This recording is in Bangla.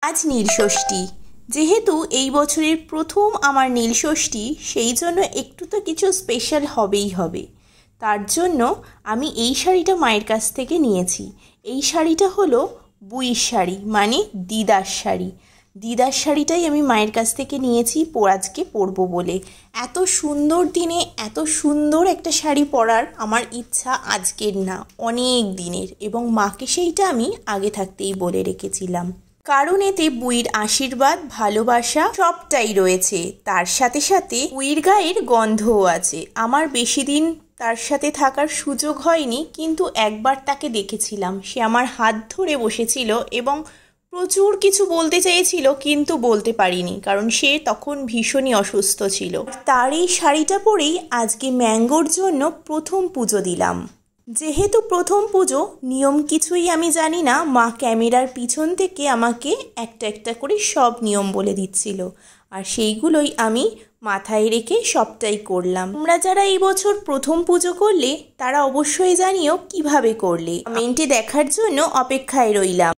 আজ নীলষষ্ঠী। যেহেতু এই বছরের প্রথম আমার নীলষষ্ঠী, সেই জন্য একটু তো কিছু স্পেশাল হবেই হবে। তার জন্য আমি এই শাড়িটা মায়ের কাছ থেকে নিয়েছি। এই শাড়িটা হলো বুইর শাড়ি, মানে দিদার শাড়ি। দিদার শাড়িটাই আমি মায়ের কাছ থেকে নিয়েছি আজকে পরবো বলে। এত সুন্দর দিনে এত সুন্দর একটা শাড়ি পরার আমার ইচ্ছা আজকের না, অনেক দিনের, এবং মাকে সেইটা আমি আগে থাকতেই বলে রেখেছিলাম। কারণ এতে বুইর আশীর্বাদ, ভালোবাসা সবটাই রয়েছে। তার সাথে সাথে বুইর গায়ের গন্ধও আছে। আমার বেশি দিন তার সাথে থাকার সুযোগ হয়নি, কিন্তু একবার তাকে দেখেছিলাম। সে আমার হাত ধরে বসেছিল এবং প্রচুর কিছু বলতে চেয়েছিল, কিন্তু বলতে পারিনি, কারণ সে তখন ভীষণই অসুস্থ ছিল। তার এই শাড়িটা পরেই আজকে ম্যাঙ্গোর জন্য প্রথম পুজো দিলাম। যেহেতু প্রথম পুজো, নিয়ম কিছুই আমি জানি না, মা ক্যামেরার পিছন থেকে আমাকে একটা একটা করে সব নিয়ম বলে দিচ্ছিল, আর সেইগুলোই আমি মাথায় রেখে সবটাই করলাম। তোমরা যারা এই বছর প্রথম পুজো করলে তারা অবশ্যই জানিও কিভাবে করলে। কমেন্টে দেখার জন্য অপেক্ষায় রইলাম।